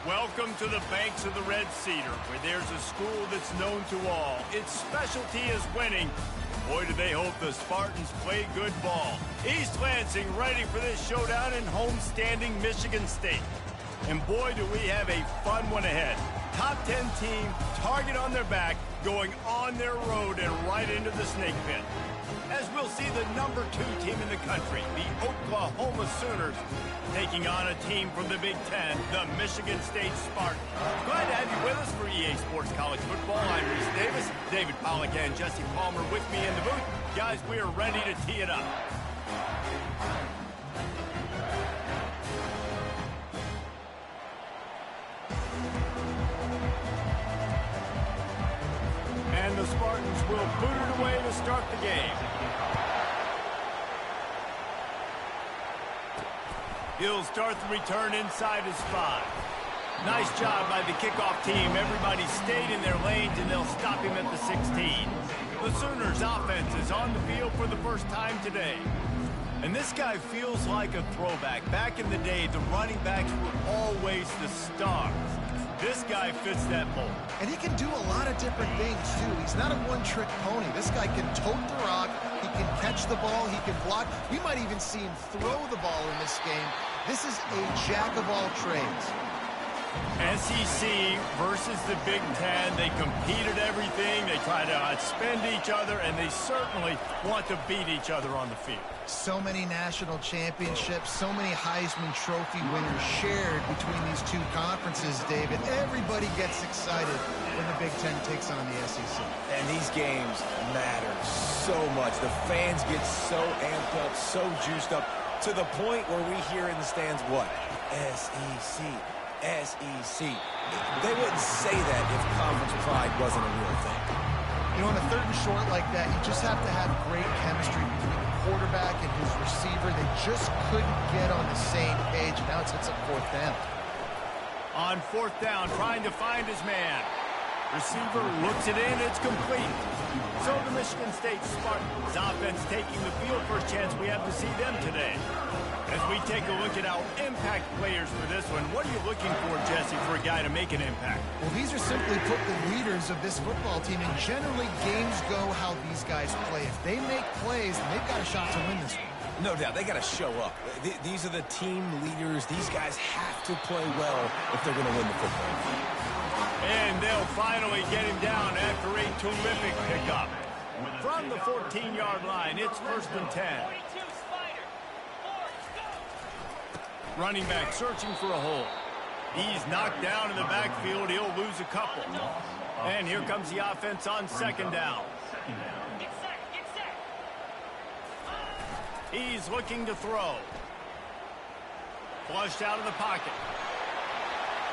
Welcome to the banks of the Red Cedar, where there's a school that's known to all. Its specialty is winning. Boy, do they hope the Spartans play good ball. East Lansing ready for this showdown in homestanding Michigan State. And boy, do we have a fun one ahead. Top 10 team, target on their back, going on their road and right into the snake pit. As we'll see the number 2 team in the country, the Oklahoma Sooners, taking on a team from the Big Ten, the Michigan State Spartans. Glad to have you with us for EA Sports College Football. I'm Reese Davis, David Pollack and Jesse Palmer with me in the booth. Guys, we are ready to tee it up. And the Spartans will boot it away to start the game. He'll start the return inside his 5. Nice job by the kickoff team. Everybody stayed in their lanes, and they'll stop him at the 16. The Sooners offense is on the field for the first time today. And this guy feels like a throwback. Back in the day, the running backs were always the stars. This guy fits that mold. And he can do a lot of different things, too. He's not a one-trick pony. This guy can tote the rock. He can catch the ball. He can block. We might even see him throw the ball in this game. This is a jack of all trades. SEC versus the Big Ten. They compete at everything. They try to outspend each other, and they certainly want to beat each other on the field. So many national championships, so many Heisman Trophy winners shared between these two conferences, David. Everybody gets excited when the Big Ten takes on the SEC. And these games matter so much. The fans get so amped up, so juiced up, to the point where we hear in the stands what? SEC. SEC. They wouldn't say that if conference pride wasn't a real thing. You know, on a 3rd and short like that, you just have to have great chemistry between the quarterback and his receiver. They just couldn't get on the same page. Now it's a 4th down. On 4th down, trying to find his man. Receiver looks it in, it's complete. So the Michigan State Spartans offense taking the field. First chance we have to see them today. As we take a look at our impact players for this one, what are you looking for, Jesse, for a guy to make an impact? Well, these are simply put the leaders of this football team, and generally games go how these guys play. If they make plays, then they've got a shot to win this one. No doubt, they got to show up. These are the team leaders. These guys have to play well if they're going to win the football game. And they'll finally get him down after a terrific pickup. From the 14-yard line, it's 1st and 10. Running back searching for a hole. He's knocked down in the backfield. He'll lose a couple. And here comes the offense on 2nd down. He's looking to throw. Flushed out of the pocket.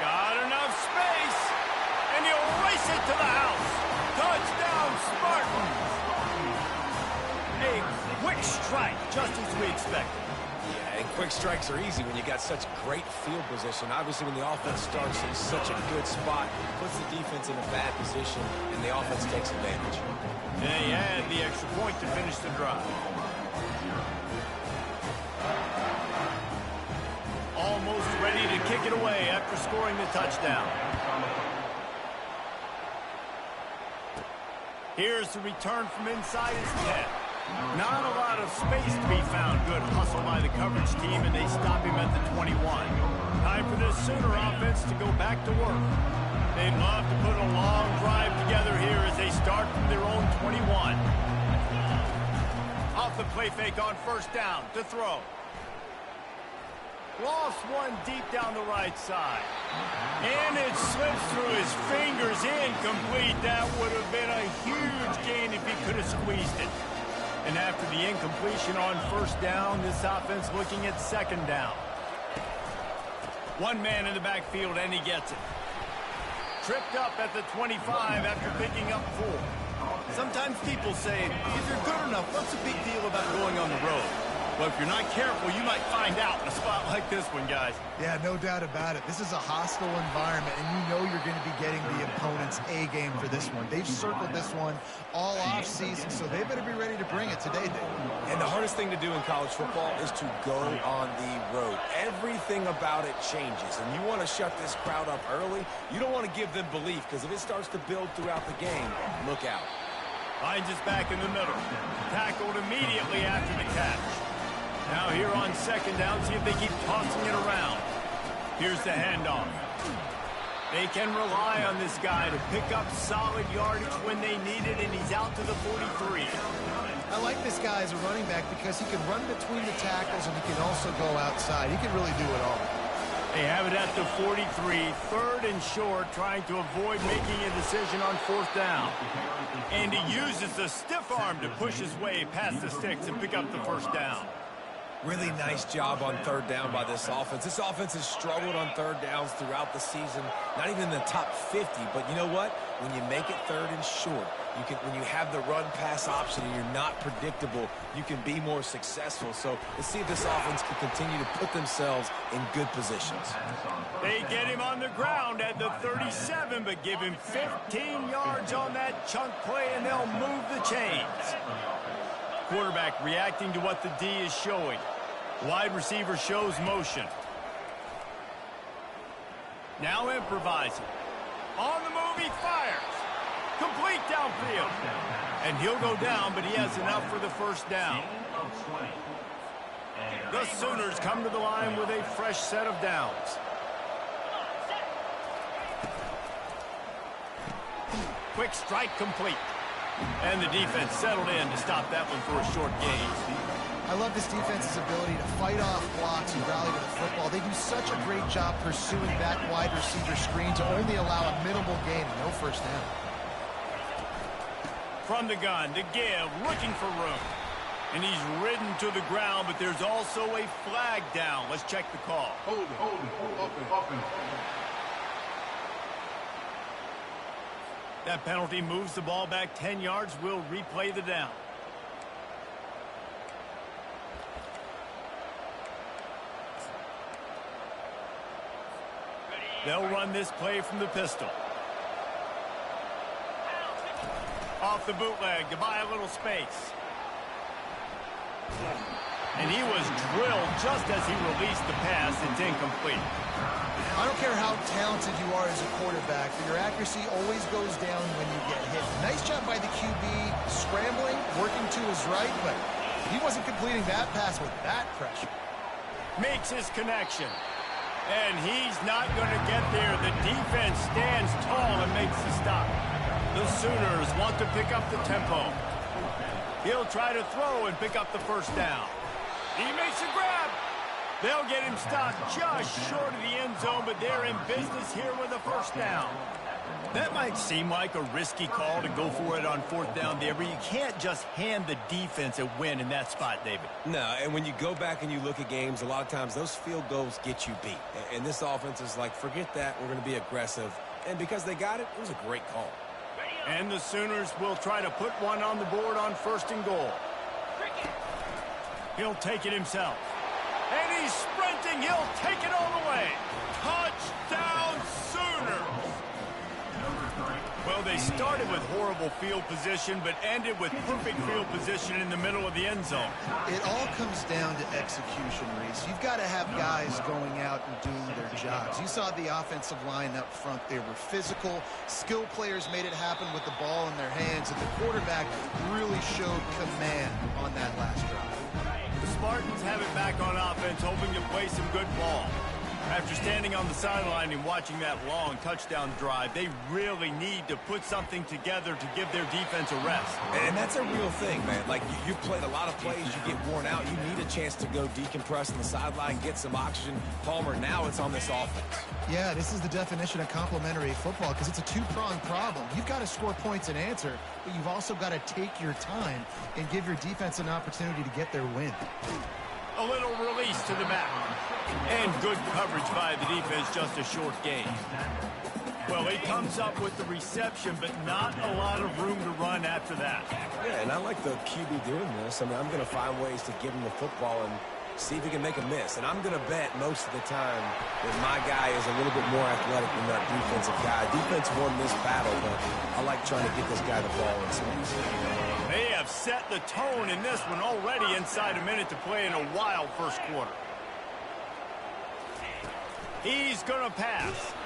Got enough space. And he'll race it to the house. Touchdown, Spartans. A quick strike, just as we expected. Yeah, and quick strikes are easy when you got such great field position. Obviously, when the offense starts in such a good spot, puts the defense in a bad position, and the offense takes advantage. They had the extra point to finish the drive. Almost ready to kick it away after scoring the touchdown. Here's the return from inside his 10. Not a lot of space to be found. Good hustle by the coverage team, and they stop him at the 21. Time for this Sooner offense to go back to work. They'd love to put a long drive together here as they start from their own 21. Off the play fake on 1st down to throw. Lost one deep down the right side. And it slips through his fingers, incomplete. That would have been a huge gain if he could have squeezed it. And after the incompletion on 1st down, this offense looking at 2nd down. One man in the backfield, and he gets it. Tripped up at the 25 after picking up 4. Sometimes people say, if you're good enough, what's the big deal about going on the road? But if you're not careful, you might find out in a spot like this one, guys. Yeah, no doubt about it. This is a hostile environment, and you know you're going to be getting the opponent's A game for this one. They've circled this one all offseason, so they better be ready to bring it today, Dave. And the hardest thing to do in college football is to go on the road. Everything about it changes, and you want to shut this crowd up early. You don't want to give them belief, because if it starts to build throughout the game, look out. Finds us back in the middle. Tackled immediately after the catch. Now here on second down, see if they keep tossing it around. Here's the handoff. They can rely on this guy to pick up solid yardage when they need it, and he's out to the 43. I like this guy as a running back because he can run between the tackles and he can also go outside. He can really do it all. They have it at the 43, third and short, trying to avoid making a decision on fourth down. And he uses the stiff arm to push his way past the sticks and pick up the first down. Really nice job on third down by this offense. This offense has struggled on third downs throughout the season. Not even in the top 50, but you know what? When you make it third and short, when you have the run-pass option and you're not predictable, you can be more successful. So let's see if this offense can continue to put themselves in good positions. They get him on the ground at the 37, but give him 15 yards on that chunk play, and they'll move the chains. Quarterback reacting to what the D is showing. Wide receiver shows motion. Now improvising. On the move, he fires. Complete downfield. And he'll go down, but he has enough for the first down. The Sooners come to the line with a fresh set of downs. Quick strike complete. And the defense settled in to stop that one for a short gain. I love this defense's ability to fight off blocks and rally to the football. They do such a great job pursuing that wide receiver screen to only allow a minimal gain and no first down. From the gun to give, looking for room. And he's ridden to the ground, but there's also a flag down. Let's check the call. Hold it. That penalty moves the ball back 10 yards. We'll replay the down. They'll run this play from the pistol. Off the bootleg to buy a little space. And he was drilled just as he released the pass. It's incomplete. I don't care how talented you are as a quarterback, but your accuracy always goes down when you get hit. Nice job by the QB, scrambling, working to his right, but he wasn't completing that pass with that pressure. Makes his connection. And he's not going to get there. The defense stands tall and makes the stop. The Sooners want to pick up the tempo. He'll try to throw and pick up the first down. He makes a grab. They'll get him stopped just short of the end zone, but they're in business here with a first down. That might seem like a risky call to go for it on fourth down there, but you can't just hand the defense a win in that spot, David. No, and when you go back and you look at games, a lot of times those field goals get you beat. And this offense is like, forget that, we're going to be aggressive. And because they got it, it was a great call. And the Sooners will try to put one on the board on first and goal. He'll take it himself. And he's sprinting. He'll take it all the way. Touchdown, Sooners. Well, they started with horrible field position, but ended with perfect field position in the middle of the end zone. It all comes down to execution, Reese. You've got to have guys going out and doing their jobs. You saw the offensive line up front. They were physical. Skill players made it happen with the ball in their hands, and the quarterback really showed command on that last drive. The Spartans have it back on offense, hoping to play some good ball. After standing on the sideline and watching that long touchdown drive, they really need to put something together to give their defense a rest. And that's a real thing, man. Like, you've played a lot of plays, you get worn out. You need a chance to go decompress on the sideline, get some oxygen. Palmer, now it's on this offense. Yeah, this is the definition of complementary football because it's a two-pronged problem. You've got to score points and answer, but you've also got to take your time and give your defense an opportunity to get their win. A little release to the back. And good coverage by the defense, just a short gain. Well, he comes up with the reception, but not a lot of room to run after that. Yeah, and I like the QB doing this. I mean, I'm going to find ways to give him the football and see if he can make a miss. And I'm going to bet most of the time that my guy is a little bit more athletic than that defensive guy. Defense won this battle, but I like trying to get this guy the ball in space. They have set the tone in this one already inside a minute to play in a wild first quarter. He's going to pass.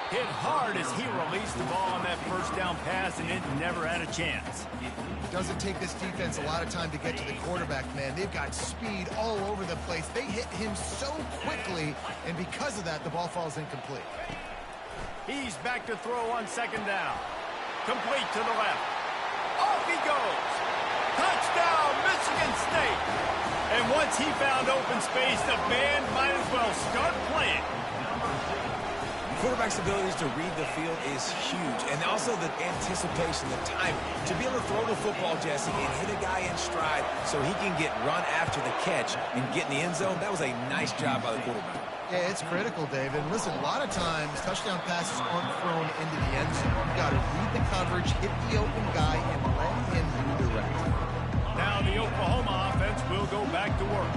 Hit hard as he released the ball on that first down pass, and it never had a chance. It doesn't take this defense a lot of time to get to the quarterback, man. They've got speed all over the place. They hit him so quickly, and because of that, the ball falls incomplete. He's back to throw on second down. Complete to the left. Off he goes. Touchdown, Michigan State. And once he found open space, the band might as well start playing. Quarterback's abilities to read the field is huge, and also the anticipation, the timing. To be able to throw the football, Jesse, and hit a guy in stride so he can get run after the catch and get in the end zone, that was a nice job by the quarterback. Yeah, it's critical, David. And listen, a lot of times, touchdown passes aren't thrown into the end zone. You've got to read the coverage, hit the open guy, and let him redirect. Now the Oklahoma offense will go back to work.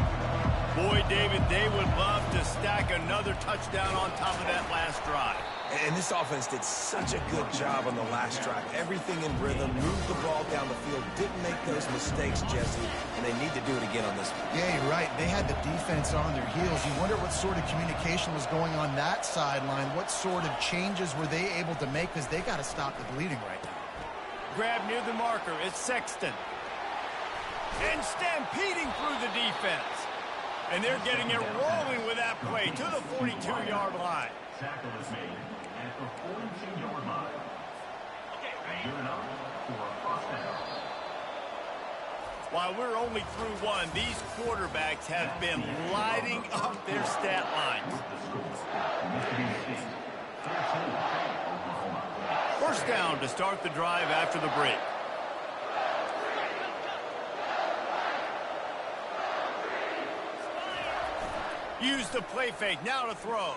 Boy, David, they would love to stack another touchdown on top of that last drive. And this offense did such a good job on the last drive. Everything in rhythm, moved the ball down the field, didn't make those mistakes, Jesse, and they need to do it again on this one. Yeah, you're right. They had the defense on their heels. You wonder what sort of communication was going on that sideline. What sort of changes were they able to make, because they got to stop the bleeding right now. Grab near the marker. It's Sexton. And stampeding through the defense. And they're getting it rolling with that play to the 42-yard line. Tackle is made at the 42-yard line. Good enough for a first down. While we're only through one, these quarterbacks have been lighting up their stat lines. First down to start the drive after the break. Use the play fake, now to throw.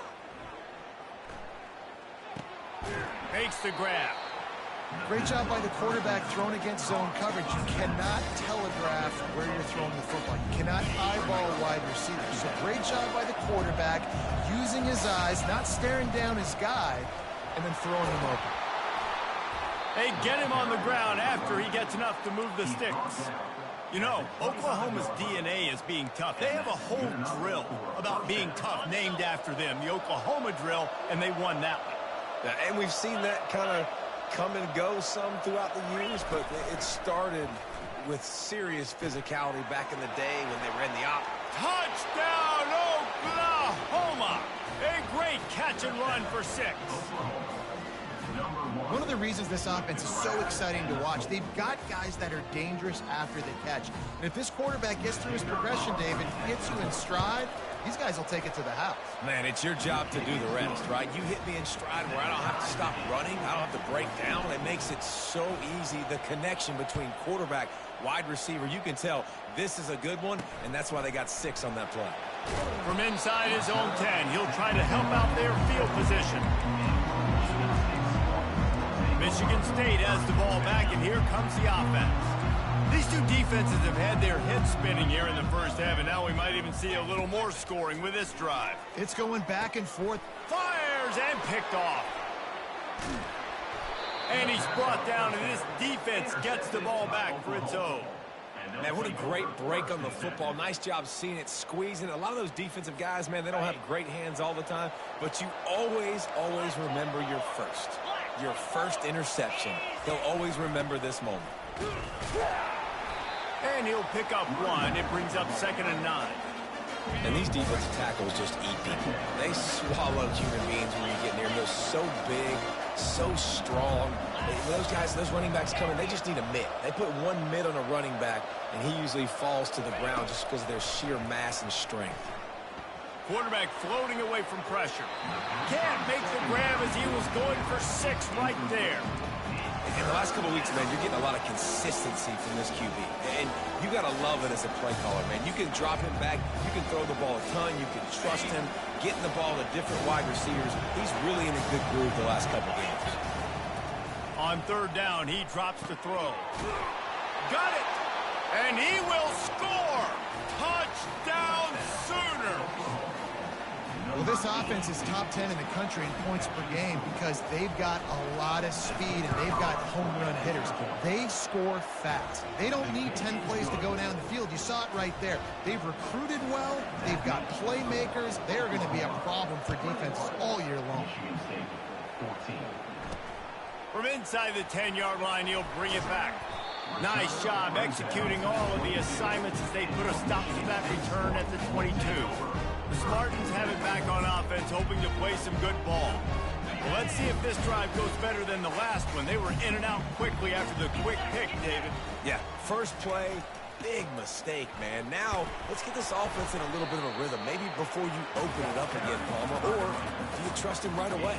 Makes the grab. Great job by the quarterback thrown against zone coverage. You cannot telegraph where you're throwing the football. You cannot eyeball a wide receiver. So great job by the quarterback using his eyes, not staring down his guy, and then throwing him open. They get him on the ground after he gets enough to move the sticks. You know, Oklahoma's DNA is being tough. They have a whole drill about being tough named after them, the Oklahoma drill, and they won that one. Yeah, and we've seen that kind of come and go some throughout the years, but it started with serious physicality back in the day when they were in the op. Touchdown, Oklahoma! A great catch and run for 6. One of the reasons this offense is so exciting to watch, they've got guys that are dangerous after the catch. And if this quarterback gets through his progression, David, gets you in stride, these guys will take it to the house. Man, it's your job to do the rest, right? You hit me in stride where I don't have to stop running. I don't have to break down. It makes it so easy, the connection between quarterback, wide receiver. You can tell this is a good one, and that's why they got 6 on that play. From inside his own 10, he'll try to help out their field position. Michigan State has the ball back, and here comes the offense. These two defenses have had their heads spinning here in the first half, and now we might even see a little more scoring with this drive. It's going back and forth. Fires and picked off. And he's brought down, and this defense gets the ball back for its own. Man, what a great break on the football. Nice job seeing it, squeezing. A lot of those defensive guys, man, they don't have great hands all the time, but you always, always remember your first interception. He'll always remember this moment. And he'll pick up 1. It brings up 2nd and 9. And these defensive tackles just eat people. They swallow human beings when you get near them. They're so big, so strong. Those guys, those running backs come in, they just need a mid. They put 1 mid on a running back, and he usually falls to the ground just because of their sheer mass and strength. Quarterback floating away from pressure. Can't make the grab as he was going for 6 right there. In the last couple of weeks, man, you're getting a lot of consistency from this QB. And you got to love it as a play caller, man. You can drop him back. You can throw the ball a ton. You can trust him, getting the ball to different wide receivers. He's really in a good groove the last couple of games. On third down, he drops to throw. Got it! And he will score! Touchdown Sooners! Well, this offense is top 10 in the country in points per game because they've got a lot of speed and they've got home run hitters. They score fast. They don't need 10 plays to go down the field. You saw it right there. They've recruited well. They've got playmakers. They're going to be a problem for defenses all year long. From inside the 10-yard line, he'll bring it back. Nice job executing all of the assignments as they put a stop to that return at the 22. The Spartans have it back on offense, hoping to play some good ball. Well, let's see if this drive goes better than the last one. They were in and out quickly after the quick pick, David. Yeah, first play, big mistake, man. Now, let's get this offense in a little bit of a rhythm. Maybe before you open it up again, Palmer, or do you trust him right away?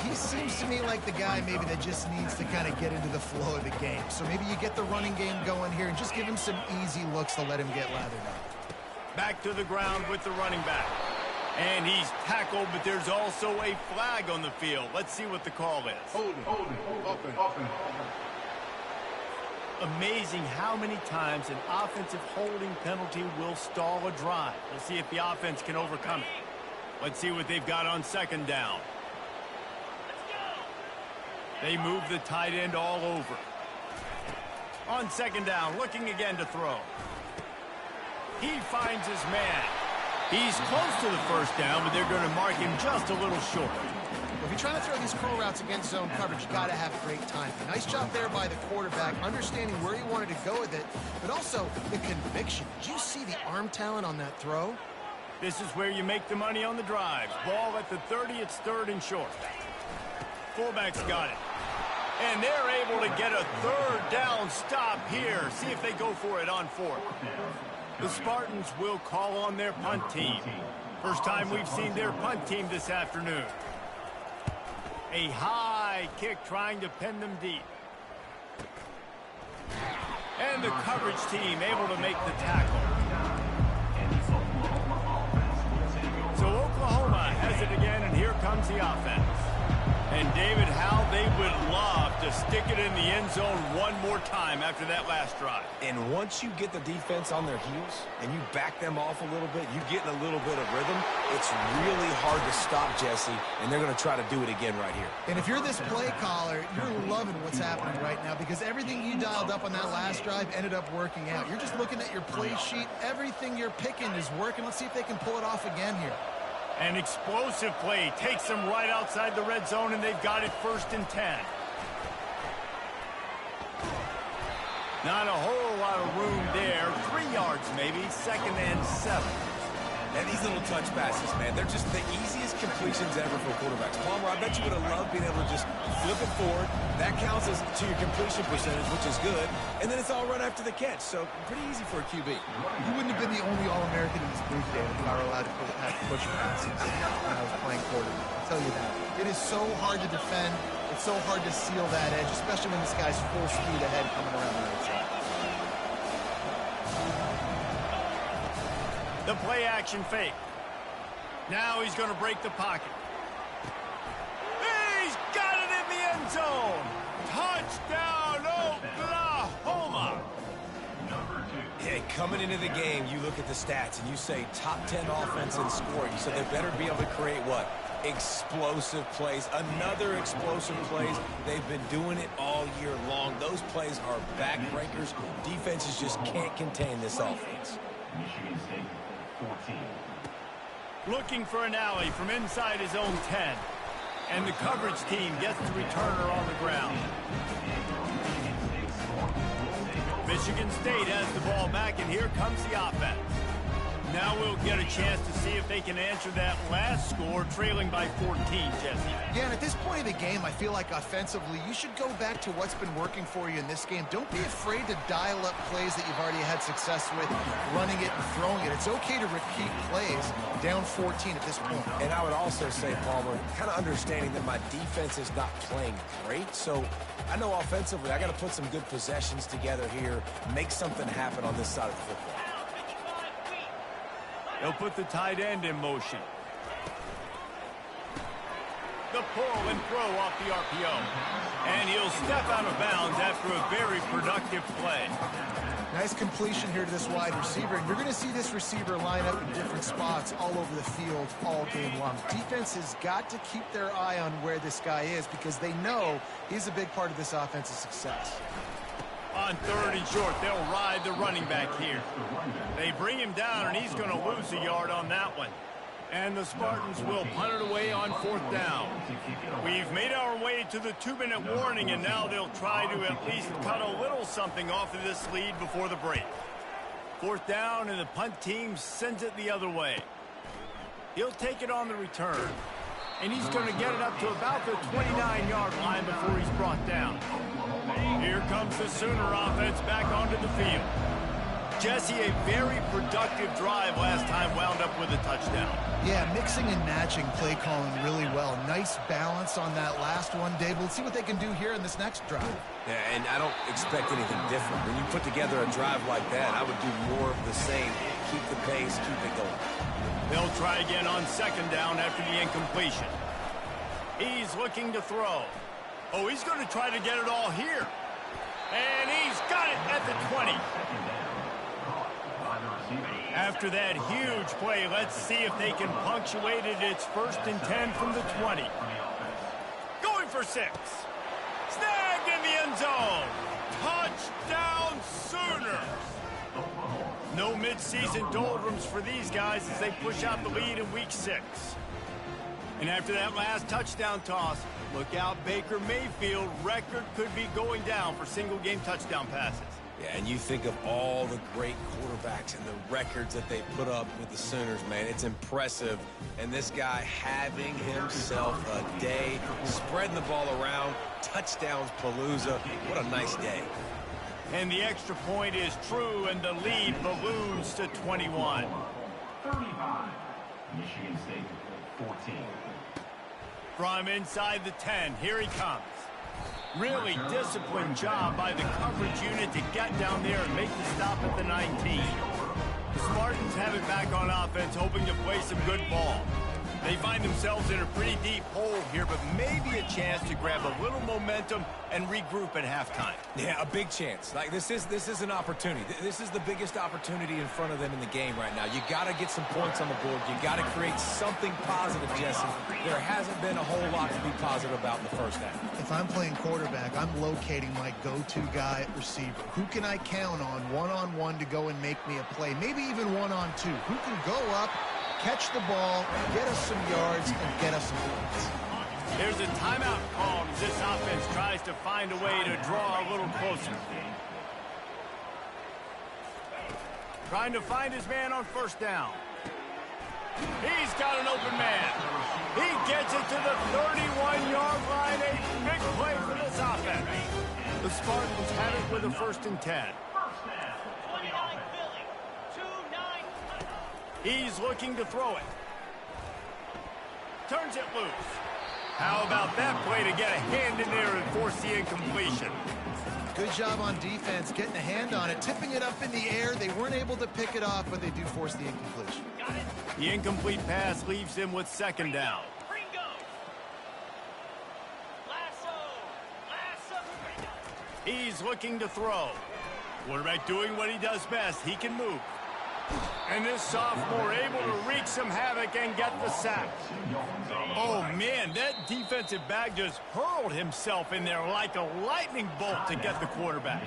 He seems to me like the guy maybe that just needs to kind of get into the flow of the game. So maybe you get the running game going here and just give him some easy looks to let him get lathered up. Back to the ground with the running back. And he's tackled, but there's also a flag on the field. Let's see what the call is. Holding. Amazing how many times an offensive holding penalty will stall a drive. We'll see if the offense can overcome it. Let's see what they've got on second down. They move the tight end all over. On second down, looking again to throw. He finds his man. He's close to the first down, but they're going to mark him just a little short. If you're trying to throw these curl routes against zone coverage, you got to have great timing. Nice job there by the quarterback, understanding where he wanted to go with it, but also the conviction. Did you see the arm talent on that throw? This is where you make the money on the drives. Ball at the 30, it's third and short. Fullback's got it. And they're able to get a third down stop here. See if they go for it on fourth. The Spartans will call on their punt team. First time we've seen their punt team this afternoon. A high kick trying to pin them deep. And the coverage team able to make the tackle. So Oklahoma has it again, and here comes the offense. And David, how they would love to stick it in the end zone one more time after that last drive. And once you get the defense on their heels and you back them off a little bit, you get in a little bit of rhythm, it's really hard to stop, Jesse, and they're going to try to do it again right here. And if you're this play caller, you're loving what's happening right now because everything you dialed up on that last drive ended up working out. You're just looking at your play sheet. Everything you're picking is working. Let's see if they can pull it off again here. An explosive play takes them right outside the red zone, and they've got it 1st and 10. Not a whole lot of room there. 3 yards maybe, 2nd and 7. And these little touch passes, man, they're just the easiest completions ever for quarterbacks. Palmer, I bet you would have loved being able to just flip it forward. That counts as to your completion percentage, which is good. And then it's all run after the catch, so pretty easy for a QB. You wouldn't have been the only All-American in this booth, David, if I were allowed to push passes when I was playing quarterback. I'll tell you that. It is so hard to defend. It's so hard to seal that edge, especially when this guy's full speed ahead coming around the right side. The play action fake. Now he's going to break the pocket. He's got it in the end zone. Touchdown, Oklahoma. Yeah, coming into the game, you look at the stats and you say top 10 offense in scoring. So they better be able to create what? Explosive plays. Another explosive plays. They've been doing it all year long. Those plays are backbreakers. Defenses just can't contain this offense. Michigan State, 14. Looking for an alley from inside his own 10. And the coverage team gets the returner on the ground. Michigan State has the ball back, and here comes the offense. Now we'll get a chance to see if they can answer that last score, trailing by 14, Jesse. Yeah, and at this point of the game, I feel like offensively, you should go back to what's been working for you in this game. Don't be afraid to dial up plays that you've already had success with, running it and throwing it. It's okay to repeat plays down 14 at this point. And I would also say, Palmer, kind of understanding that my defense is not playing great, so I know offensively I got to put some good possessions together here, make something happen on this side of the football. They'll put the tight end in motion. The pull and throw off the RPO. And he'll step out of bounds after a very productive play. Nice completion here to this wide receiver. And you're going to see this receiver line up in different spots all over the field all game long. Defense has got to keep their eye on where this guy is because they know he's a big part of this offense's success. On 3rd and short, they'll ride the running back here. They bring him down, and he's going to lose a yard on that one. And the Spartans will punt it away on 4th down. We've made our way to the 2-minute warning, and now they'll try to at least cut a little something off of this lead before the break. 4th down, and the punt team sends it the other way. He'll take it on the return, and he's going to get it up to about the 29-yard line before he's brought down. Here comes the Sooner offense back onto the field. Jesse, a very productive drive last time wound up with a touchdown. Yeah, mixing and matching play calling really well. Nice balance on that last one, Dave. We'll see what they can do here in this next drive. Yeah, and I don't expect anything different. When you put together a drive like that, I would do more of the same. Keep the pace, keep it going. They'll try again on 2nd down after the incompletion. He's looking to throw. Oh, he's going to try to get it all here. And he's got it at the 20. After that huge play, let's see if they can punctuate it. It's 1st and 10 from the 20. Going for 6. Snagged in the end zone. Touchdown Sooners. No midseason doldrums for these guys as they push out the lead in week 6. And after that last touchdown toss, look out, Baker Mayfield. Record could be going down for single-game touchdown passes. Yeah, and you think of all the great quarterbacks and the records that they put up with the Sooners, man. It's impressive. And this guy having himself a day, spreading the ball around, touchdowns palooza. What a nice day. And the extra point is true, and the lead balloons to 21. 35. Michigan State, 14. From inside the 10, here he comes. Really disciplined job by the coverage unit to get down there and make the stop at the 19. The Spartans have it back on offense, hoping to play some good ball. They find themselves in a pretty deep hole here, but maybe a chance to grab a little momentum and regroup at halftime. Yeah, a big chance. Like this is an opportunity. This is the biggest opportunity in front of them in the game right now. You got to get some points on the board. You got to create something positive, Jesse. There hasn't been a whole lot to be positive about in the first half. If I'm playing quarterback, I'm locating my go-to guy at receiver. Who can I count on one-on-one to go and make me a play? Maybe even one-on-two. Who can go up, catch the ball, get us some yards, and get us some points? There's a timeout called as this offense tries to find a way to draw a little closer. Trying to find his man on 1st down. He's got an open man. He gets it to the 31-yard line. A big play for this offense. The Spartans have it with a 1st and 10. He's looking to throw it. Turns it loose. How about that play to get a hand in there and force the incompletion? Good job on defense, getting a hand on it, tipping it up in the air. They weren't able to pick it off, but they do force the incompletion. The incomplete pass leaves him with 2nd down. He's looking to throw. Quarterback doing what he does best. He can move. And this sophomore able to wreak some havoc and get the sack. Oh, man, that defensive back just hurled himself in there like a lightning bolt to get the quarterback.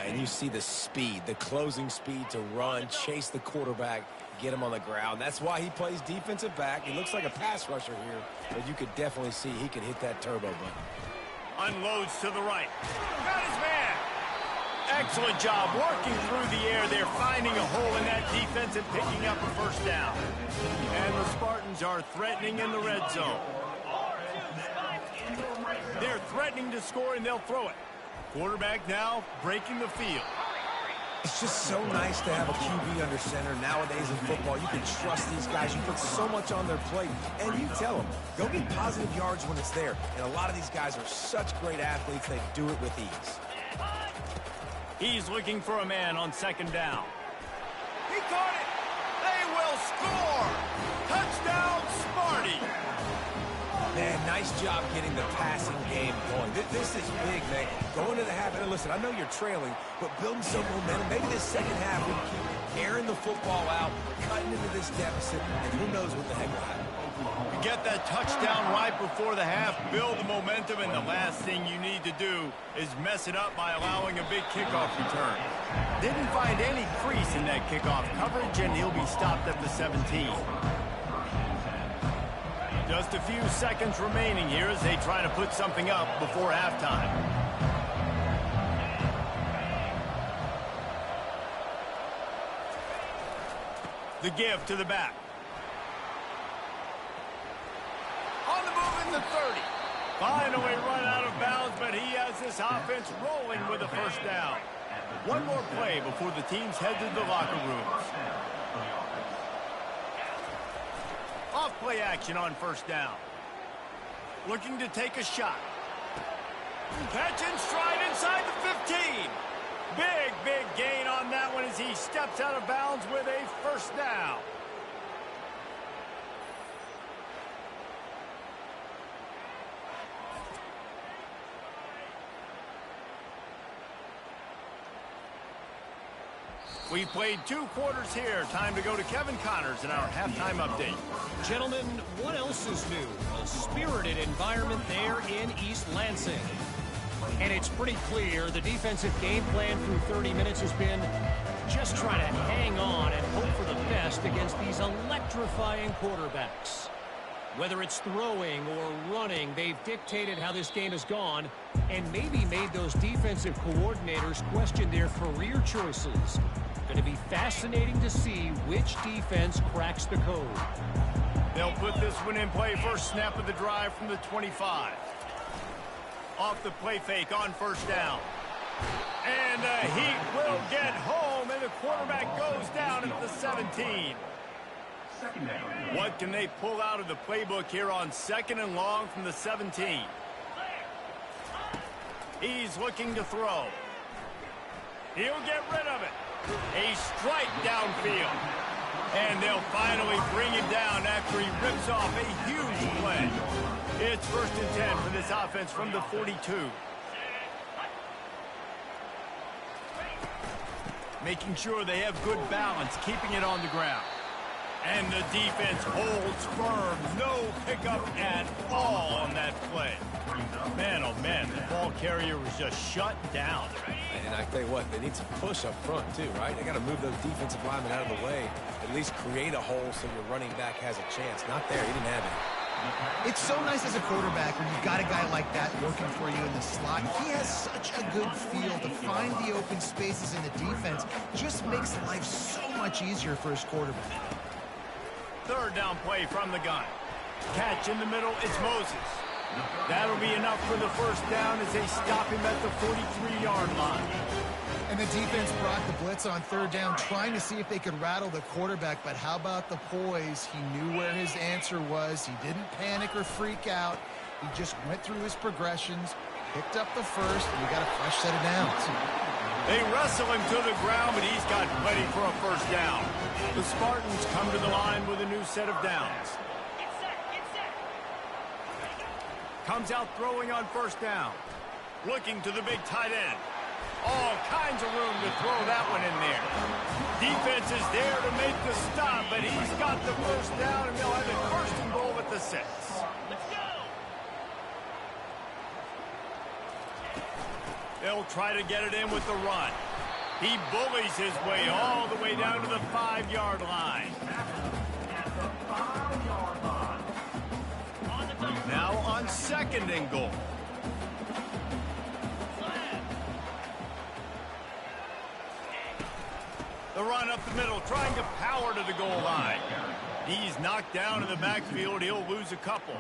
And you see the speed, the closing speed to run, chase the quarterback, get him on the ground. That's why he plays defensive back. He looks like a pass rusher here, but you could definitely see he can hit that turbo button. Unloads to the right. Got his man. Excellent job working through the air. They're finding a hole in that defense and picking up a first down. And the Spartans are threatening in the red zone. They're threatening to score, and they'll throw it. Quarterback now breaking the field. It's just so nice to have a QB under center nowadays in football. You can trust these guys. You put so much on their plate, and you tell them, go get positive yards when it's there. And a lot of these guys are such great athletes, they do it with ease. He's looking for a man on second down. He caught it. They will score. Touchdown, Sparty. Man, nice job getting the passing game going. This is big, man. Going to the half, and listen, I know you're trailing, but building some momentum. Maybe this second half we keep airing the football out, cutting into this deficit, and who knows what the heck will happen. You get that touchdown right before the half, build the momentum, and the last thing you need to do is mess it up by allowing a big kickoff return. Didn't find any crease in that kickoff coverage, and he'll be stopped at the 17. Just a few seconds remaining here as they try to put something up before halftime. The give to the back. On the move in the 30. Finally run out of bounds, but he has this offense rolling with a first down. One more play before the teams head to the locker rooms. Off-play action on first down. Looking to take a shot. Catch and stride inside the 15. Big gain on that one as he steps out of bounds with a first down. We played 2 quarters here. Time to go to Kevin Connors in our halftime update. Gentlemen, what else is new? A spirited environment there in East Lansing. And it's pretty clear the defensive game plan through 30 minutes has been just try to hang on and hope for the best against these electrifying quarterbacks. Whether it's throwing or running, they've dictated how this game has gone and maybe made those defensive coordinators question their career choices. Going to be fascinating to see which defense cracks the code. They'll put this one in play. First snap of the drive from the 25. Off the play fake on first down. And the Heat will get home, and the quarterback goes down at the 17. What can they pull out of the playbook here on second and long from the 17? He's looking to throw. He'll get rid of it. A strike downfield. And they'll finally bring him down after he rips off a huge play. It's 1st and 10 for this offense from the 42. Making sure they have good balance, keeping it on the ground. And the defense holds firm. No pickup at all on that play. Man, oh man, the ball carrier was just shut down. And I tell you what, they need some push up front too, right? They got to move those defensive linemen out of the way. At least create a hole so your running back has a chance. Not there. He didn't have it. It's so nice as a quarterback when you've got a guy like that working for you in the slot. He has such a good feel to find the open spaces in the defense. Just makes life so much easier for his quarterback. Third down play from the gun. Catch in the middle, it's Moses. That'll be enough for the first down as they stop him at the 43-yard line. And the defense brought the blitz on third down, trying to see if they could rattle the quarterback. But how about the poise? He knew where his answer was. He didn't panic or freak out. He just went through his progressions, picked up the first, and we got a fresh set of downs. They wrestle him to the ground, but he's got plenty for a first down. The Spartans come to the line with a new set of downs. Comes out throwing on first down. Looking to the big tight end. All kinds of room to throw that one in there. Defense is there to make the stop, but he's got the first down, and they'll have it first and goal at the 6. Let's go! They'll try to get it in with the run. He bullies his way all the way down to the 5-yard line. Now on second and goal. The run up the middle, trying to power to the goal line. He's knocked down in the backfield. He'll lose a couple.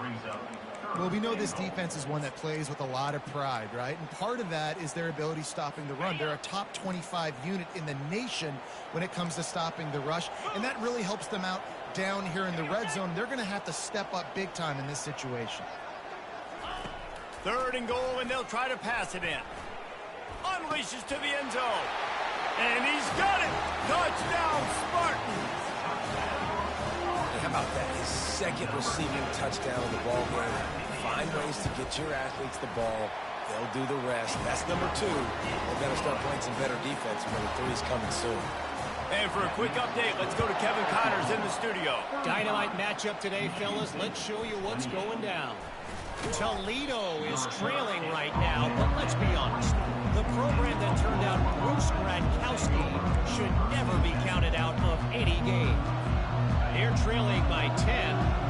Well, we know this defense is one that plays with a lot of pride, right? And part of that is their ability stopping the run. They're a top 25 unit in the nation when it comes to stopping the rush, and that really helps them out down here in the red zone. They're going to have to step up big time in this situation. 3rd and goal, and they'll try to pass it in. Unleashes to the end zone. And he's got it! Touchdown, Spartans! How about that? His 2nd receiving touchdown of the ball game. Find ways to get your athletes the ball. They'll do the rest. That's number 2. They better start playing some better defense. Number 3 is coming soon. And for a quick update, let's go to Kevin Connors in the studio. Dynamite matchup today, fellas. Let's show you what's going down. Toledo is trailing right now, but let's be honest. The program that turned out Bruce Gradkowski should never be counted out of any game. They're trailing by 10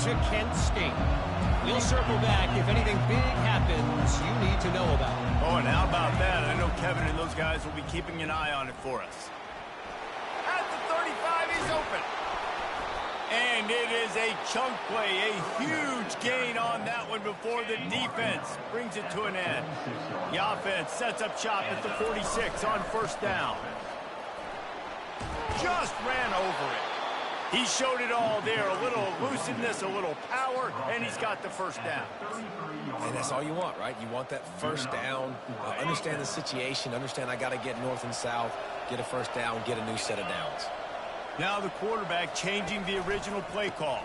to Kent State. We'll circle back if anything big happens you need to know about. Oh, and how about that? I know Kevin and those guys will be keeping an eye on it for us. At the 35, he's open. And it is a chunk play, a huge gain on that one before the defense brings it to an end. The offense sets up shop at the 46 on 1st down. Just ran over it. He showed it all there, a little elusiveness, a little power, and he's got the 1st down. And that's all you want, right? You want that 1st down, understand the situation, understand I got to get north and south, get a 1st down, get a new set of downs. Now the quarterback changing the original play call.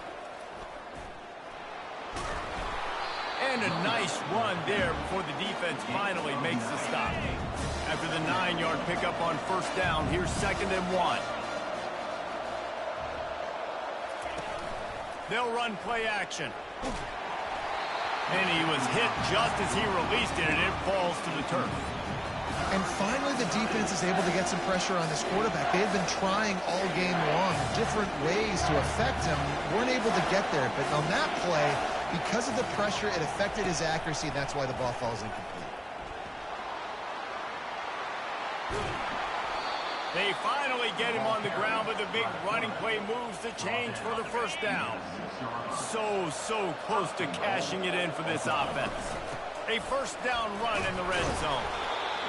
And a nice run there before the defense finally makes the stop. After the 9-yard pickup on 1st down, here's 2nd and 1. They'll run play action. And he was hit just as he released it, and it falls to the turf. And finally, the defense is able to get some pressure on this quarterback. They've been trying all game long, different ways to affect him. Weren't able to get there, but on that play, because of the pressure, it affected his accuracy, and that's why the ball falls incomplete. They finally get him on the ground, but the big running play moves the chains for the 1st down. So close to cashing it in for this offense. A 1st down run in the red zone.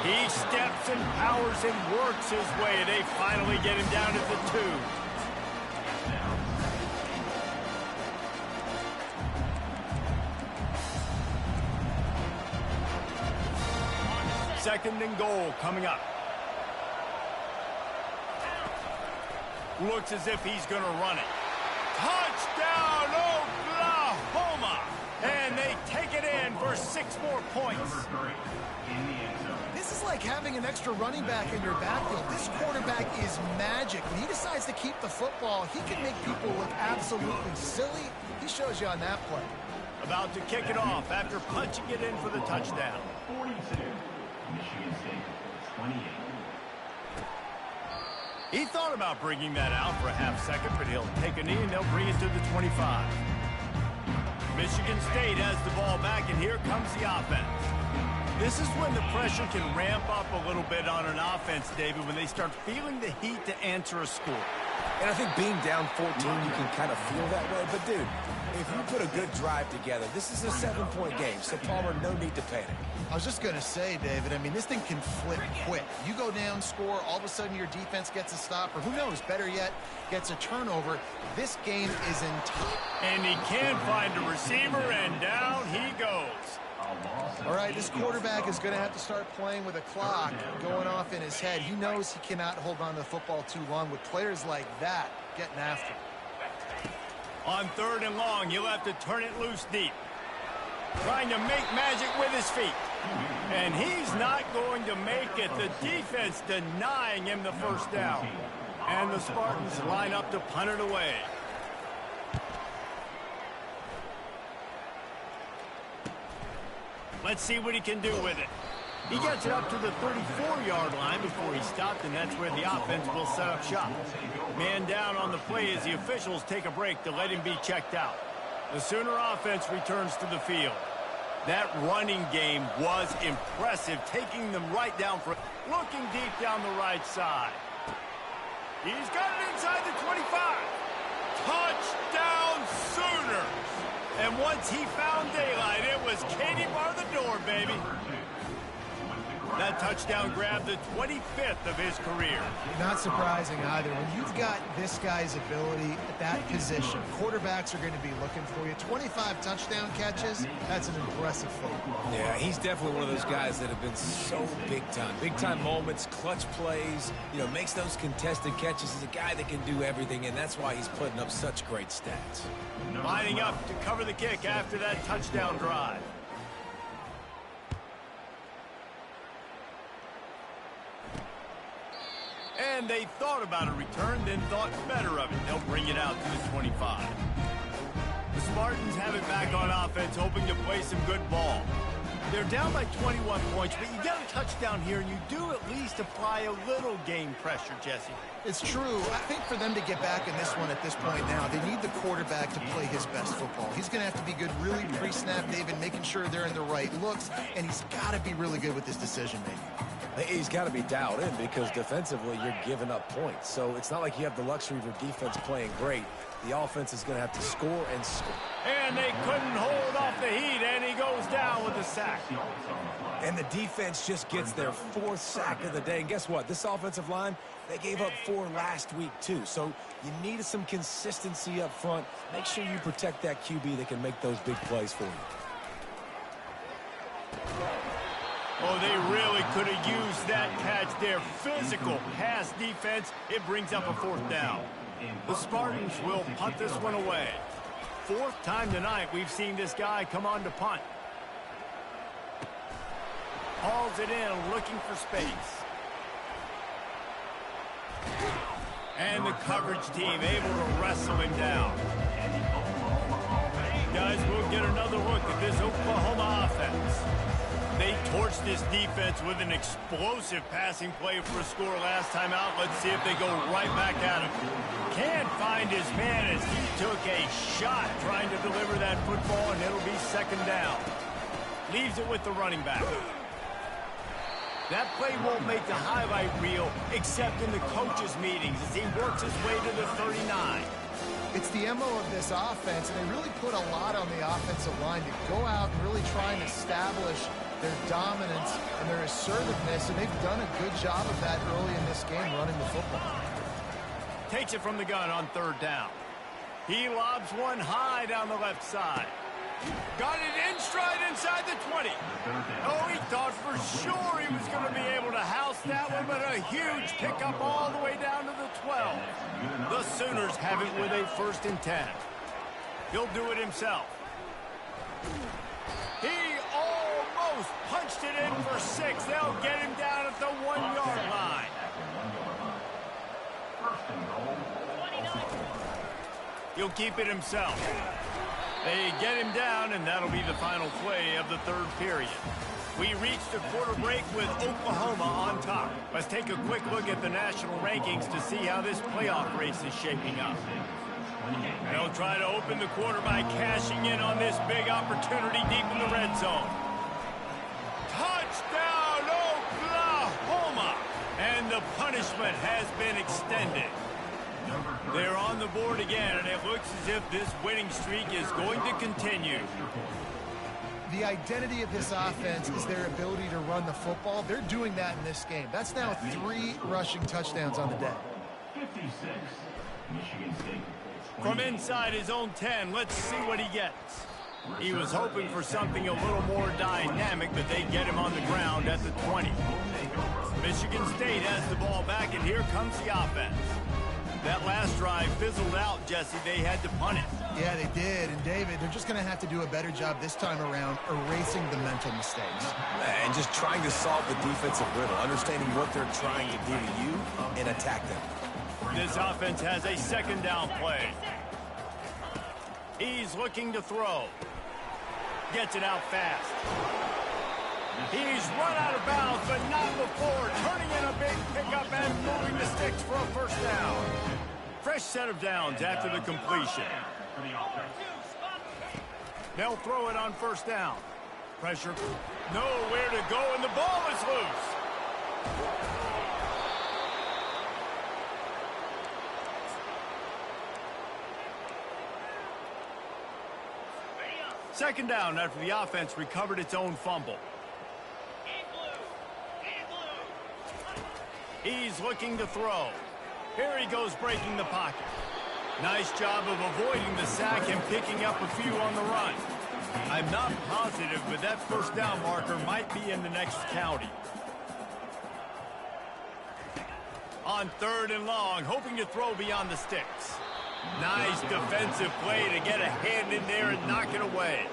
He steps and powers and works his way. They finally get him down at the 2. 2nd and goal coming up. Looks as if he's going to run it. Touchdown, Oklahoma! And they take it in for 6 more points. This is like having an extra running back in your backfield. This quarterback is magic. When he decides to keep the football, he can make people look absolutely silly. He shows you on that play. About to kick it off after punching it in for the touchdown. 42, Michigan State, 28. He thought about bringing that out for a half second, but he'll take a knee and they'll bring it to the 25. Michigan State has the ball back, and here comes the offense. This is when the pressure can ramp up a little bit on an offense, David, when they start feeling the heat to answer a score. And I think being down 14, you can kind of feel that way. But, dude, if you put a good drive together, this is a 7-point game. So, Palmer, no need to panic. I was just going to say, David, I mean, this thing can flip quick. You go down, score, all of a sudden your defense gets a stop, or who knows, better yet, gets a turnover. This game is in top. And he can't find a receiver, and down he goes. All right, this quarterback is going to have to start playing with a clock going off in his head. He knows he cannot hold on to the football too long with players like that getting after him. On 3rd and long, he'll have to turn it loose deep. Trying to make magic with his feet. And he's not going to make it. The defense denying him the 1st down. And the Spartans line up to punt it away. Let's see what he can do with it. He gets it up to the 34-yard line before he stopped, and that's where the offense will set up shop. Man down on the play as the officials take a break to let him be checked out. The Sooner offense returns to the field. That running game was impressive, taking them right down for looking deep down the right side. He's got it inside the 25. Touchdown Sooners. And once he found daylight, it was Katie bar the door, baby. That touchdown grabbed the 25th of his career. Not surprising either. When you've got this guy's ability at that position, quarterbacks are going to be looking for you. 25 touchdown catches, that's an impressive feat. Yeah, he's definitely one of those guys that have been so big time. Big time moments, clutch plays, makes those contested catches. He's a guy that can do everything, and that's why he's putting up such great stats. Lining up to cover the kick after that touchdown drive. And they thought about a return, then thought better of it. They'll bring it out to the 25. The Spartans have it back on offense, hoping to play some good ball. They're down by 21 points, but you get a touchdown here, and you do at least apply a little game pressure, Jesse. It's true. I think for them to get back in this one at this point now, they need the quarterback to play his best football. He's going to have to be good really pre-snap, David, making sure they're in the right looks, and he's got to be really good with his decision-making. He's got to be dialed in because defensively you're giving up points. So it's not like you have the luxury of your defense playing great. The offense is going to have to score and score. And they couldn't hold off the heat, and he goes down with a sack. And the defense just gets their 4th sack of the day. And guess what? This offensive line, they gave up 4 last week too. So you need some consistency up front. Make sure you protect that QB that can make those big plays for you. Oh, they really could have used that catch there. Physical pass defense. It brings up a 4th down. The Spartans will punt this one away. 4th time tonight we've seen this guy come on to punt. Hauls it in, looking for space. And the coverage team able to wrestle him down. Guys, we'll get another look at this Oklahoma offense. They torched this defense with an explosive passing play for a score last time out. Let's see if they go right back at him. Can't find his man as he took a shot trying to deliver that football, and it'll be 2nd down. Leaves it with the running back. That play won't make the highlight reel except in the coaches' meetings as he works his way to the 39. It's the MO of this offense, and they really put a lot on the offensive line to go out and really try and establish their dominance and their assertiveness, and they've done a good job of that early in this game running the football. Takes it from the gun on 3rd down. He lobs one high down the left side. Got it in stride inside the 20. Oh, he thought for sure he was going to be able to house that one, but a huge pickup all the way down to the 12. The Sooners have it with a 1st and 10. He'll do it himself. He almost punched it in for 6. They'll get him down at the 1-yard line. He'll keep it himself. They get him down, and that'll be the final play of the 3rd period. We reached the quarter break with Oklahoma on top. Let's take a quick look at the national rankings to see how this playoff race is shaping up. They'll try to open the quarter by cashing in on this big opportunity deep in the red zone. Touchdown, Oklahoma! And the punishment has been extended. They're on the board again, and it looks as if this winning streak is going to continue. The identity of this offense is their ability to run the football. They're doing that in this game. That's now 3 rushing touchdowns on the day. 56, Michigan State. From inside his own 10, let's see what he gets. He was hoping for something a little more dynamic, but they get him on the ground at the 20. Michigan State has the ball back, and here comes the offense. That last drive fizzled out, Jesse. They had to punt it. Yeah, they did. And, David, they're just going to have to do a better job this time around erasing the mental mistakes. And just trying to solve the defensive riddle, understanding what they're trying to do to you and attack them. This offense has a 2nd down play. He's looking to throw. Gets it out fast. He's run out of bounds, but not before turning in a big pickup and moving the sticks for a 1st down. Fresh set of downs after the completion. They'll throw it on 1st down. Pressure. Nowhere to go, and the ball is loose. Second down after the offense recovered its own fumble. He's looking to throw. Here he goes breaking the pocket. Nice job of avoiding the sack and picking up a few on the run. I'm not positive, but that first down marker might be in the next county. On 3rd and long, hoping to throw beyond the sticks. Nice defensive play to get a hand in there and knock it away.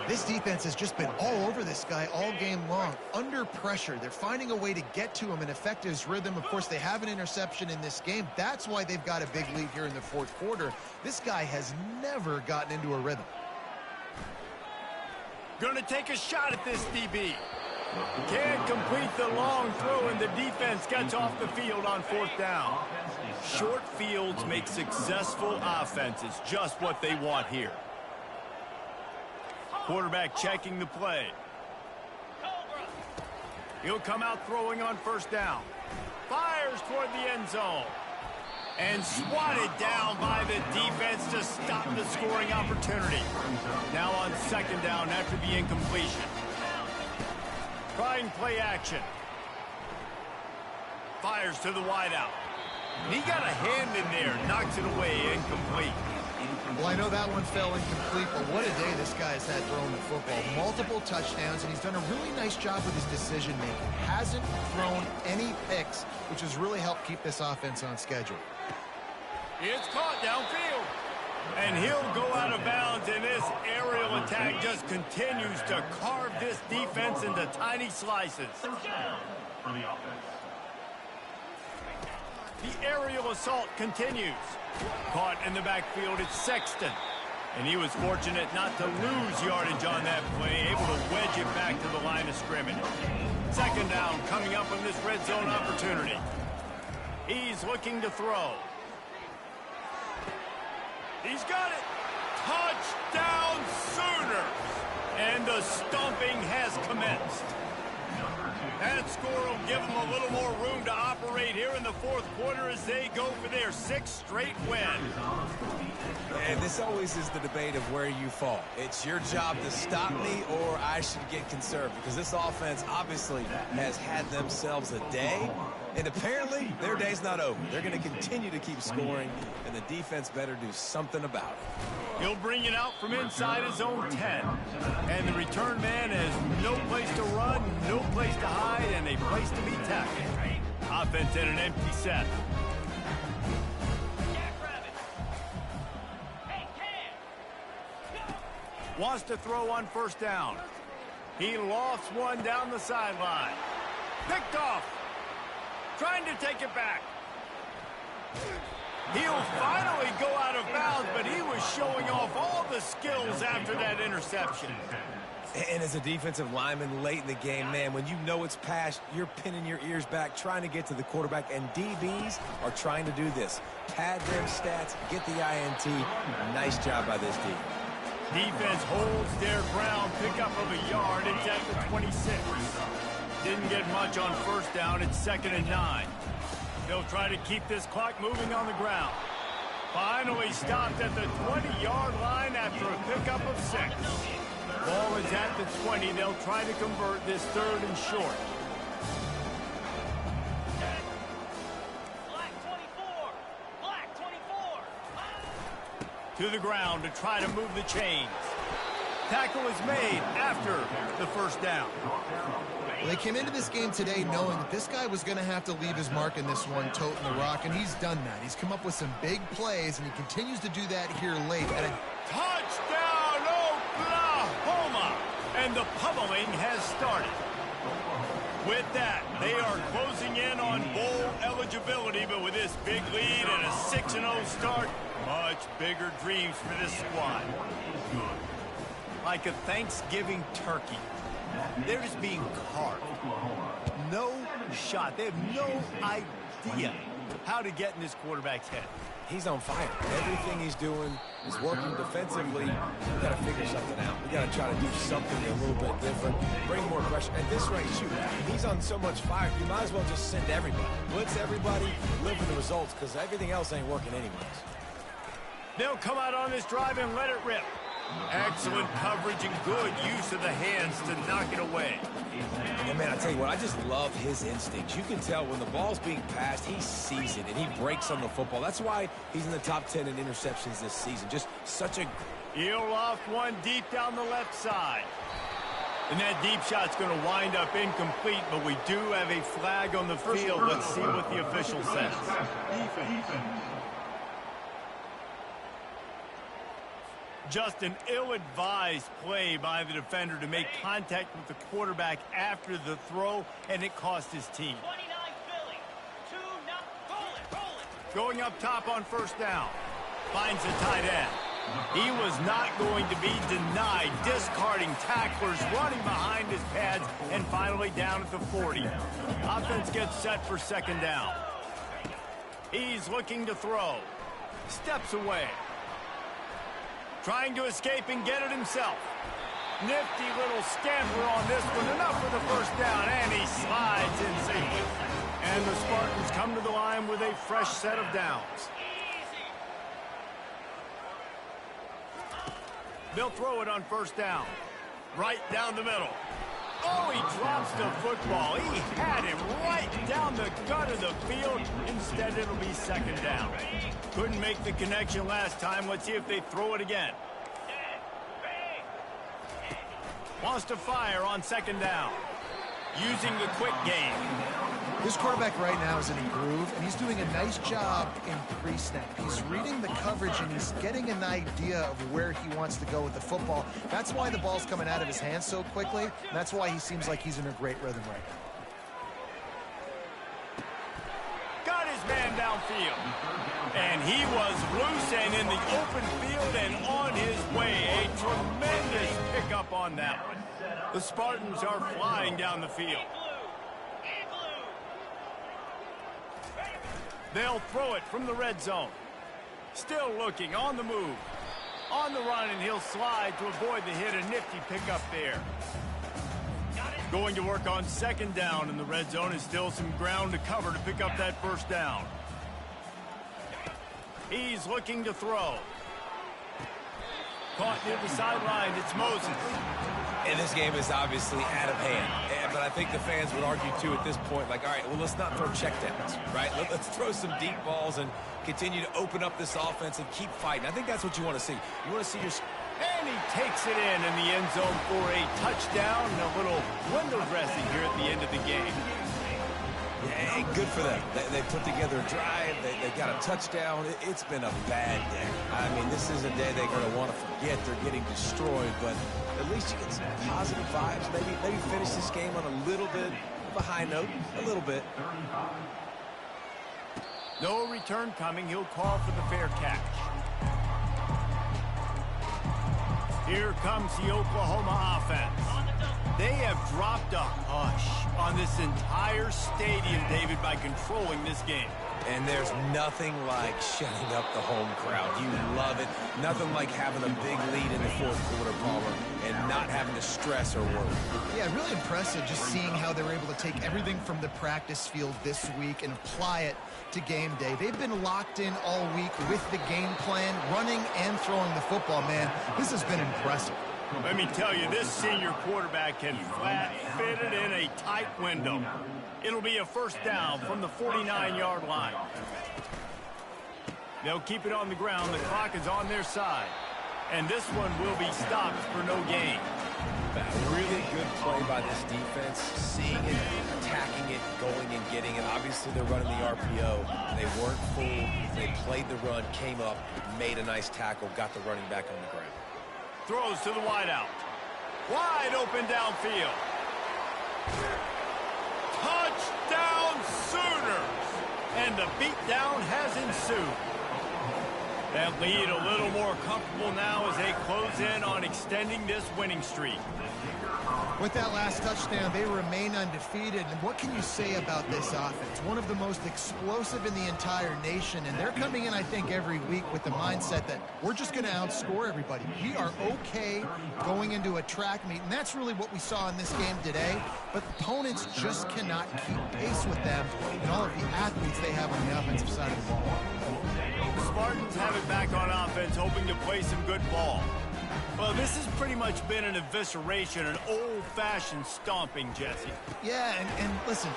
This defense has just been all over this guy all game long. Under pressure, they're finding a way to get to him and affect his rhythm. Of course, they have an interception in this game. That's why they've got a big lead here in the 4th quarter. This guy has never gotten into a rhythm. Gonna take a shot at this DB. Can't complete the long throw, and the defense gets off the field on 4th down. Short fields make successful offenses, just what they want here. Quarterback checking the play. He'll come out throwing on 1st down. Fires toward the end zone. And swatted down by the defense to stop the scoring opportunity. Now on 2nd down after the incompletion. Trying play action. Fires to the wideout. He got a hand in there, knocks it away, incomplete. Well, I know that one fell incomplete, but what a day this guy's had throwing the football. Multiple touchdowns, and he's done a really nice job with his decision-making. Hasn't thrown any picks, which has really helped keep this offense on schedule. It's caught downfield. And he'll go out of bounds, and this aerial attack just continues to carve this defense into tiny slices. For the offense. The aerial assault continues. Caught in the backfield, it's Sexton. And he was fortunate not to lose yardage on that play, able to wedge it back to the line of scrimmage. 2nd down coming up on this red zone opportunity. He's looking to throw. He's got it. Touchdown Sooners. And the stomping has commenced. That score will give them a little more room to operate here in the 4th quarter as they go for their 6th straight win. And this always is the debate of where you fall. It's your job to stop me, or I should get conserved, because this offense obviously has had themselves a day, and apparently their day's not over. They're going to continue to keep scoring, and the defense better do something about it. He'll bring it out from inside his own 10. And the return man has no place to run, no place to hide, and a place to be tackled. Offense in an empty set. Wants to throw on 1st down. He lofts one down the sideline. Picked off. Trying to take it back. He'll finally go out of bounds, but he was showing off all the skills after that interception. And as a defensive lineman late in the game, man, when you know it's past, you're pinning your ears back, trying to get to the quarterback, and DBs are trying to do this. Pad them stats, get the INT. Nice job by this team. Defense holds their ground, pickup of a yard. It's at the 26. Didn't get much on 1st down. It's 2nd and 9. They'll try to keep this clock moving on the ground. Finally stopped at the 20-yard line after a pickup of 6. Ball is at the 20. They'll try to convert this 3rd and short. Black 24. Black 24. To the ground to try to move the chains. Tackle is made after the 1st down. Well, they came into this game today knowing that this guy was going to have to leave his mark in this one, toting the rock, and he's done that. He's come up with some big plays, and he continues to do that here late. At a Touchdown, Oklahoma! And the pummeling has started. With that, they are closing in on bowl eligibility, but with this big lead and a 6-0 start, much bigger dreams for this squad. Like a Thanksgiving turkey. They're just being carved. No shot. They have no idea how to get in this quarterback's head. He's on fire. Everything he's doing is working defensively. We've got to figure something out. We've got to try to do something a little bit different, bring more pressure. At this rate, shoot, he's on so much fire, you might as well just send everybody. Blitz everybody, live with the results, because everything else ain't working anyways. They'll come out on this drive and let it rip. Excellent coverage and good use of the hands to knock it away. And man, I tell you what, I just love his instincts. You can tell when the ball's being passed, he sees it, and he breaks on the football. That's why he's in the top 10 in interceptions this season. Just such a... He'll loft one deep down the left side. And that deep shot's going to wind up incomplete, but we do have a flag on the field. Let's see what the official says. Just an ill-advised play by the defender to make contact with the quarterback after the throw, and it cost his team. 29 Philly. 2-0. Roll it. Going up top on first down. Finds the tight end. He was not going to be denied, discarding tacklers, running behind his pads, and finally down at the 40. Offense gets set for second down. He's looking to throw. Steps away. Trying to escape and get it himself. Nifty little scamper on this one. Enough for the first down, and he slides in safely. And the Spartans come to the line with a fresh set of downs. They'll throw it on first down. Right down the middle. Oh, he drops the football. He had him right down the gut of the field. Instead, it'll be second down. Couldn't make the connection last time. Let's see if they throw it again. Wants to fire on second down. Using the quick game. This quarterback right now is in a groove, and he's doing a nice job in pre-snap. He's reading the coverage, and he's getting an idea of where he wants to go with the football. That's why the ball's coming out of his hands so quickly, and that's why he seems like he's in a great rhythm right now. Got his man downfield. And he was loose and in the open field and on his way. A tremendous pickup on that one. The Spartans are flying down the field. They'll throw it from the red zone. Still looking, on the move. On the run, and he'll slide to avoid the hit. A nifty pickup there. Going to work on second down in the red zone, and still some ground to cover to pick up that first down. He's looking to throw. Caught near the sideline. It's Moses. And this game is obviously out of hand. But I think the fans would argue, too, at this point, like, all right, well, let's not throw checkdowns, right? Let's throw some deep balls and continue to open up this offense and keep fighting. I think that's what you want to see. You want to see your... And he takes it in the end zone for a touchdown and a little window dressing here at the end of the game. Yeah, good for them. They put together a drive. They got a touchdown. It's been a bad day. I mean, this is a day they're going to want to forget. They're getting destroyed, but at least you get some positive vibes. Maybe finish this game on a little bit of a high note, a little bit. No return coming. He'll call for the fair catch. Here comes the Oklahoma offense. They have dropped a hush on this entire stadium, David, by controlling this game. And there's nothing like shutting up the home crowd. You love it. Nothing like having a big lead in the fourth quarter, Palmer, and not having to stress or worry. Yeah, really impressive just seeing how they were able to take everything from the practice field this week and apply it to game day. They've been locked in all week with the game plan, running and throwing the football, man. This has been impressive. Let me tell you, this senior quarterback can flat fit it in a tight window. It'll be a first down from the 49-yard line. They'll keep it on the ground. The clock is on their side. And this one will be stopped for no gain. A really good play by this defense, seeing it, attacking it, going and getting it. Obviously, they're running the RPO. They weren't fooled. They played the run, came up, made a nice tackle, got the running back on the ground. Throws to the wideout. Wide open downfield. Touchdown Sooners! And the beatdown has ensued. That lead a little more comfortable now as they close in on extending this winning streak. With that last touchdown, they remain undefeated. And what can you say about this offense? One of the most explosive in the entire nation. And they're coming in, I think, every week with the mindset that we're just going to outscore everybody. We are okay going into a track meet. And that's really what we saw in this game today. But opponents just cannot keep pace with them and all of the athletes they have on the offensive side of the ball. The Spartans have it back on offense, hoping to play some good ball. Well, this has pretty much been an evisceration, an old-fashioned stomping, Jesse. Yeah, and listen,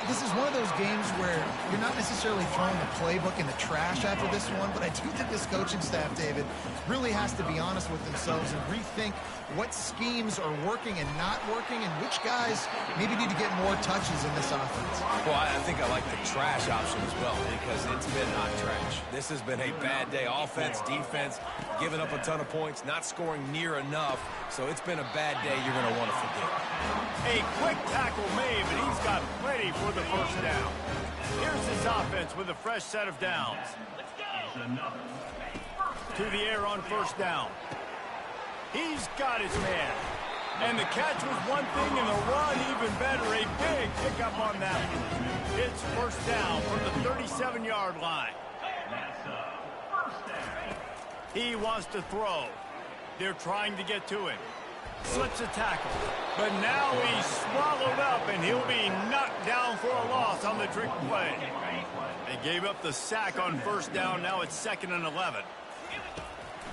this is one of those games where you're not necessarily throwing the playbook in the trash after this one, but I do think this coaching staff, David, really has to be honest with themselves and rethink what schemes are working and not working and which guys maybe need to get more touches in this offense. Well, I think I like the trash option as well because it's been not trash. This has been a bad day. Offense, defense, giving up a ton of points, not scoring near enough. So it's been a bad day you're going to want to forget. A quick tackle made, but he's got plenty for the first down. Here's his offense with a fresh set of downs. To the air on first down. He's got his man. And the catch was one thing, and the run even better. A big pickup on that one. It's first down from the 37-yard line. He wants to throw. They're trying to get to him. Slips a tackle. But now he's swallowed up, and he'll be knocked down for a loss on the trick play. They gave up the sack on first down. Now it's 2nd and 11.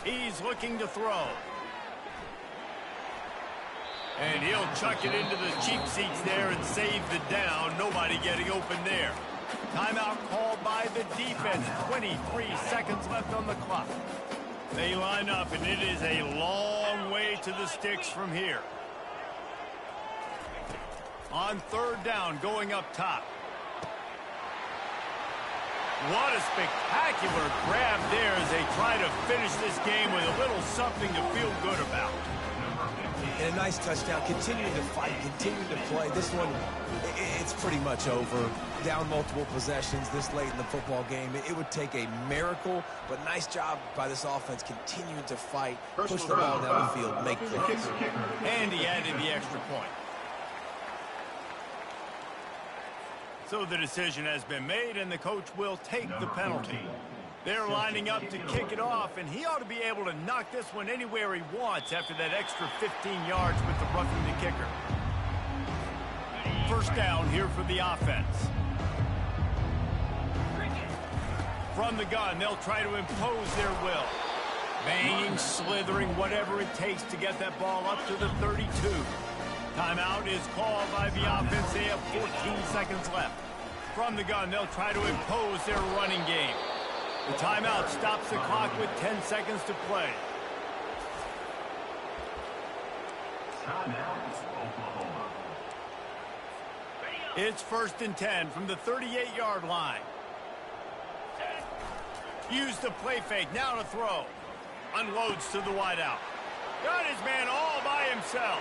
He's looking to throw. And he'll chuck it into the cheap seats there and save the down. Nobody getting open there. Timeout called by the defense. 23 seconds left on the clock. They line up, and it is a long way to the sticks from here. On third down, going up top. What a spectacular grab there as they try to finish this game with a little something to feel good about. And a nice touchdown. Continuing to fight, continuing to play. This one, it's pretty much over. Down multiple possessions this late in the football game. It would take a miracle, but nice job by this offense continuing to fight, push the ball down the field, make plays. And he added the extra point. So the decision has been made, and the coach will take the penalty. They're lining up to kick it off, and he ought to be able to knock this one anywhere he wants after that extra 15 yards with the roughing the kicker. First down here for the offense. From the gun, they'll try to impose their will. Banging, slithering, whatever it takes to get that ball up to the 32. Timeout is called by the offense. They have 14 seconds left. From the gun, they'll try to impose their running game. The timeout stops the clock with 10 seconds to play. It's 1st and 10 from the 38-yard line. Use the play fake, now to throw. Unloads to the wideout. Got his man all by himself.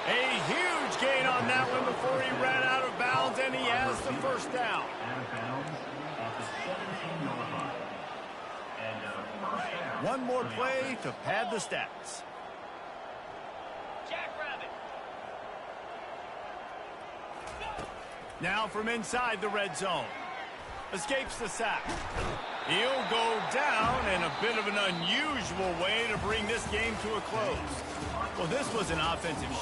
A huge gain on that one before he ran out of bounds, and he has the first down. One more play to pad the stats. Jackrabbit. Now from inside the red zone. Escapes the sack. He'll go down in a bit of an unusual way to bring this game to a close. Well, this was an offensive show.